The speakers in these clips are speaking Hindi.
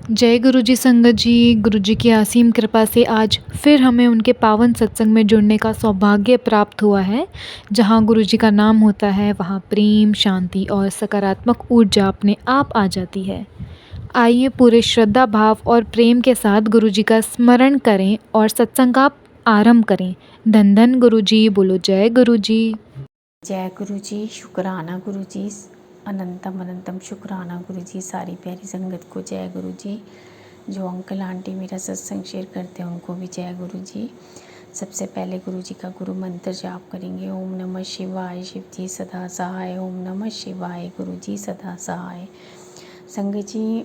जय गुरु जी संगत जी। गुरु जी की असीम कृपा से आज फिर हमें उनके पावन सत्संग में जुड़ने का सौभाग्य प्राप्त हुआ है। जहाँ गुरु जी का नाम होता है वहाँ प्रेम, शांति और सकारात्मक ऊर्जा अपने आप आ जाती है। आइए पूरे श्रद्धा भाव और प्रेम के साथ गुरु जी का स्मरण करें और सत्संग का आरंभ करें। धन धन गुरु जी, बोलो जय गुरु जी। जय गुरु जी, शुक्राना गुरु जी, अनंतम अनंतम शुक्राना गुरु जी। सारी प्यारी संगत को जय गुरु जी। जो अंकल आंटी मेरा सत्संग शेयर करते हैं उनको भी जय गुरु जी। सबसे पहले गुरु जी का गुरु मंत्र जाप करेंगे। ओम नमः शिवाय, शिव जी सदा सहाय। ओम नमः शिवाय, गुरु जी सदा सहाय। संगत जी,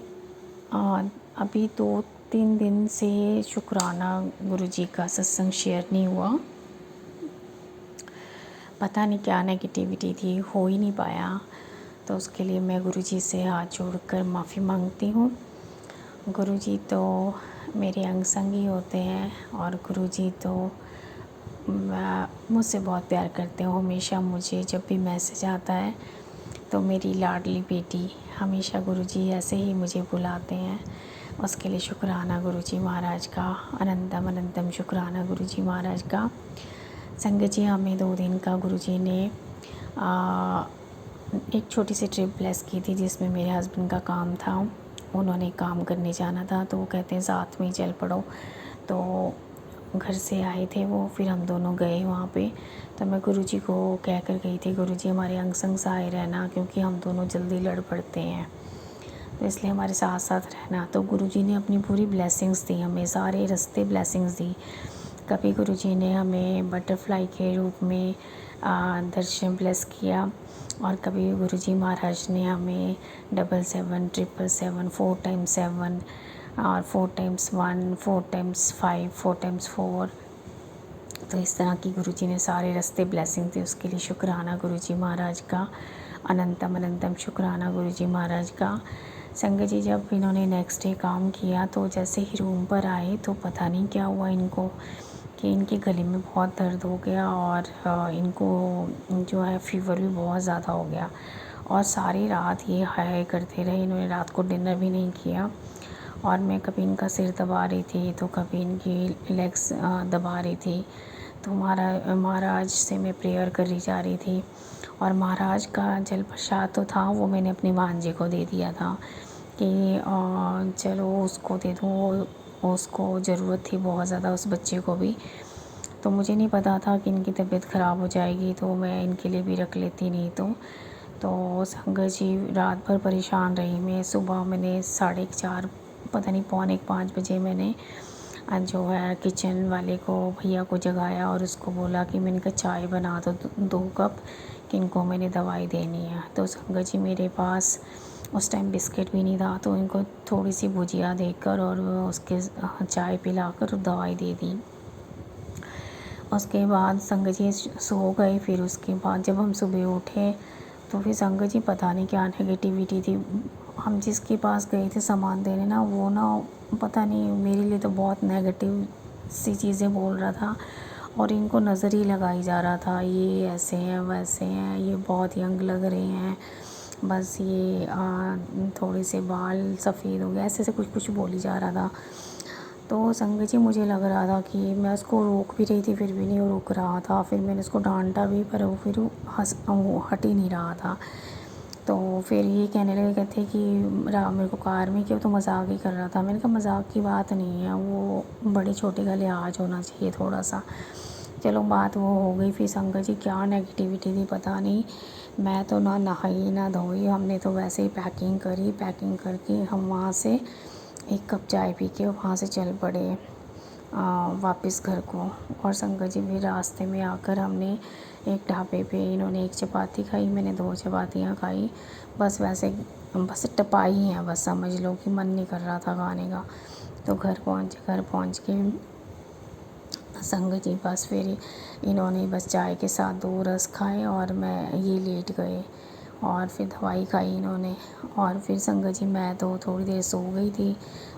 अभी 2-3 दिन से शुक्राना गुरु जी का सत्संग शेयर नहीं हुआ। पता नहीं क्या नेगेटिविटी थी, हो ही नहीं पाया। तो उसके लिए मैं गुरुजी से हाथ जोड़कर माफ़ी मांगती हूँ। गुरुजी तो मेरे अंग संग ही होते हैं और गुरुजी तो मुझसे बहुत प्यार करते हैं। हमेशा मुझे जब भी मैसेज आता है तो मेरी लाडली बेटी, हमेशा गुरुजी ऐसे ही मुझे बुलाते हैं। उसके लिए शुक्राना गुरुजी महाराज का, अनंतम अनंतम शुक्राना गुरुजी महाराज का। संगत जी, हमें 2 दिन का गुरुजी ने एक छोटी सी ट्रिप ब्लेस की थी जिसमें मेरे हस्बैंड का काम था। उन्होंने काम करने जाना था तो वो कहते हैं साथ में ही चल पड़ो। तो घर से आए थे वो, फिर हम दोनों गए वहाँ पे। तो मैं गुरुजी को कह कर गई थी, गुरुजी हमारे अंग संग सहाय रहना, क्योंकि हम दोनों जल्दी लड़ पड़ते हैं, तो इसलिए हमारे साथ साथ रहना। तो गुरुजी ने अपनी पूरी ब्लेसिंग्स दी, हमें सारे रास्ते ब्लेसिंग्स दी। कभी गुरुजी ने हमें बटरफ्लाई के रूप में दर्शन ब्लेस किया और कभी गुरुजी महाराज ने हमें 777, 777, 4 टाइम्स 7 और 4 टाइम्स 1, 4 टाइम्स 5, 4 टाइम्स 4। तो इस तरह की गुरुजी ने सारे रास्ते ब्लेसिंग दी। उसके लिए शुक्राना गुरुजी महाराज का, अनंतम अनंतम शुक्राना गुरुजी महाराज का। संगत जी, जब इन्होंने नेक्स्ट डे काम किया तो जैसे ही रूम पर आए तो पता नहीं क्या हुआ इनको कि इनके गले में बहुत दर्द हो गया और इनको जो है फ़ीवर भी बहुत ज़्यादा हो गया और सारी रात ये हाय करते रहे। इन्होंने रात को डिनर भी नहीं किया और मैं कभी इनका सिर दबा रही थी तो कभी इनकी लेग्स दबा रही थी। तो महाराज से मैं प्रेयर करी जा रही थी और महाराज का जल प्रसाद तो था, वो मैंने अपनी भांजे को दे दिया था कि चलो उसको दे दूँ, उसको ज़रूरत थी बहुत ज़्यादा, उस बच्चे को भी। तो मुझे नहीं पता था कि इनकी तबीयत ख़राब हो जाएगी, तो मैं इनके लिए भी रख लेती। नहीं तो संगत जी, रात भर परेशान रही मैं। सुबह मैंने 4:30, पता नहीं 4:45 बजे मैंने जो है किचन वाले को, भैया को जगाया और उसको बोला कि मैंने कहा चाय बना दो 2 कप, कि इनको मैंने दवाई देनी है। तो संगत जी, मेरे पास उस टाइम बिस्किट भी नहीं था, तो इनको थोड़ी सी भुजिया देकर और उसके चाय पिलाकर दवाई दे दी। उसके बाद संगत जी सो गए। फिर उसके बाद जब हम सुबह उठे तो फिर संगत जी पता नहीं क्या नेगेटिविटी थी। हम जिसके पास गए थे सामान देने ना, वो ना पता नहीं मेरे लिए तो बहुत नेगेटिव सी चीज़ें बोल रहा था और इनको नज़र ही लगाई जा रहा था, ये ऐसे हैं वैसे हैं, ये बहुत यंग लग रहे हैं, बस ये थोड़े से बाल सफ़ेद हो गए, ऐसे ऐसे कुछ कुछ बोली जा रहा था। तो संगत जी, मुझे लग रहा था कि मैं उसको रोक भी रही थी फिर भी नहीं रुक रहा था। फिर मैंने उसको डांटा भी पर वो हट ही नहीं रहा था। तो फिर ये कहने लगे, कहते कि मेरे को कार में, क्यों तो मजाक ही कर रहा था। मैंने कहा मजाक की बात नहीं है, वो बड़े छोटे का लिहाज होना चाहिए थोड़ा सा। चलो बात वो हो गई। फिर संगत जी, क्या नेगेटिविटी थी पता नहीं। मैं तो ना नहाई ना धोई, हमने तो वैसे ही पैकिंग करी। पैकिंग करके हम वहाँ से 1 कप चाय पी के वहाँ से चल पड़े वापस घर को। और संगत जी, फिर रास्ते में आकर हमने एक ढाबे पे, इन्होंने 1 चपाती खाई, मैंने 2 चपातियाँ खाई। बस वैसे बस टपाई हैं, बस समझ लो कि मन नहीं कर रहा था खाने का। तो घर पहुँच के संगत जी बस फिर इन्होंने बस चाय के साथ 2 रस खाए और मैं ये लेट गए और फिर दवाई खाई इन्होंने। और फिर संगत जी, मैं तो थोड़ी देर सो गई थी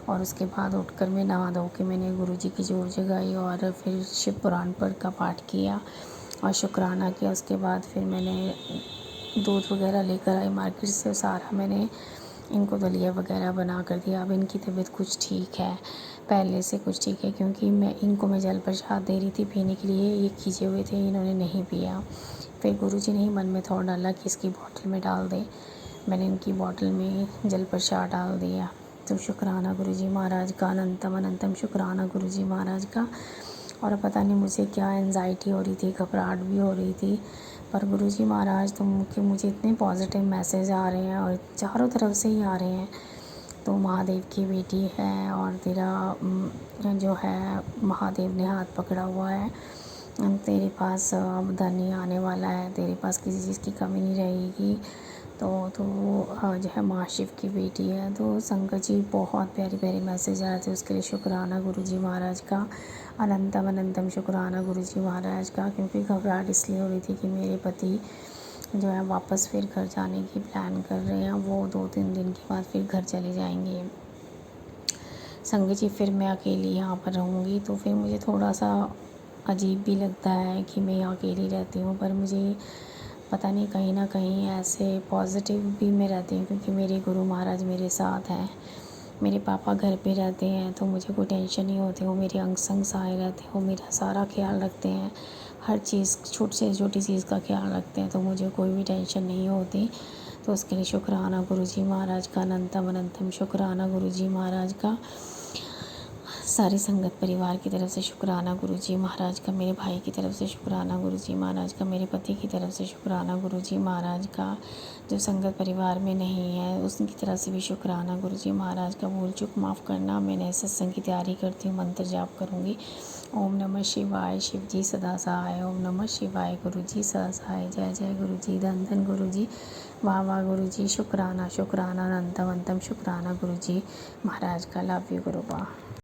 और उसके बाद उठकर मैं नहा धो के मैंने गुरुजी की जोत जगाई और फिर शिव पुराण पढ़ का पाठ किया और शुक्राना किया। उसके बाद फिर मैंने दूध वगैरह लेकर आई मार्केट से, सारा मैंने इनको दलिया वगैरह बना कर दिया। अब इनकी तबीयत कुछ ठीक है, पहले से कुछ ठीक है, क्योंकि मैं जल प्रसाद दे रही थी पीने के लिए। ये खींचे हुए थे, इन्होंने नहीं पिया। फिर गुरुजी ने ही मन में थॉट डाला कि इसकी बॉटल में डाल दें। मैंने इनकी बॉटल में जल प्रसाद डाल दिया। तो शुक्राना गुरुजी महाराज का, अनंतम अनंतम शुक्राना गुरुजी महाराज का। और पता नहीं मुझे क्या एंजाइटी हो रही थी, घबराहट भी हो रही थी, पर गुरुजी महाराज तो मुझे इतने पॉजिटिव मैसेज आ रहे हैं और चारों तरफ से ही आ रहे हैं। तो महादेव की बेटी है और तेरा जो है महादेव ने हाथ पकड़ा हुआ है, तेरे पास अब धन ही आने वाला है, तेरे पास किसी चीज़ की कमी नहीं रहेगी। तो जो है महाशिव की बेटी है। तो संगत जी बहुत प्यारी प्यारी मैसेज आए थे, उसके लिए शुक्राना गुरुजी महाराज का, अनंतम अनंतम शुक्राना गुरुजी महाराज का। क्योंकि घबराहट इसलिए हो रही थी कि मेरे पति जो है वापस फिर घर जाने की प्लान कर रहे हैं। वो 2-3 दिन के बाद फिर घर चले जाएंगे। संगत जी फिर मैं अकेली यहाँ पर रहूँगी, तो फिर मुझे थोड़ा सा अजीब भी लगता है कि मैं यहाँ अकेली रहती हूँ, पर मुझे पता नहीं कहीं ना कहीं ऐसे पॉजिटिव भी मैं रहती हूँ, क्योंकि मेरे गुरु महाराज मेरे साथ हैं। मेरे पापा घर पे रहते हैं, तो मुझे कोई टेंशन नहीं होती। वो मेरे अंग संग सहाय रहते हैं, वो मेरा सारा ख्याल रखते हैं, हर चीज़ छोटी से छोटी चीज़ का ख्याल रखते हैं, तो मुझे कोई भी टेंशन नहीं होती। तो उसके लिए शुक्राना गुरुजी महाराज का, अनंतम अनंतम शुक्राना गुरुजी महाराज का। सारी संगत परिवार की तरफ से शुक्राना गुरुजी महाराज का, मेरे भाई की तरफ से शुक्राना गुरुजी महाराज का, मेरे पति की तरफ से शुक्राना गुरुजी महाराज का। जो संगत परिवार में नहीं है उसकी तरफ से भी शुक्राना गुरुजी महाराज का। भूल चूक माफ़ करना। मैं नए सत्संग की तैयारी करती हूँ, मंत्र जाप करूँगी। ओम नमः शिवाय, शिव जी सदा सहाय। ओम नमः शिवाय, गुरु जी सदा सहाय। जय जय गुरु जी, धन धन गुरु जी, वाह वाह गुरु जी, शुक्राना शुक्राना, अनंतम अनंतम शुक्राना गुरु जी महाराज का। लव यू गुरु बा।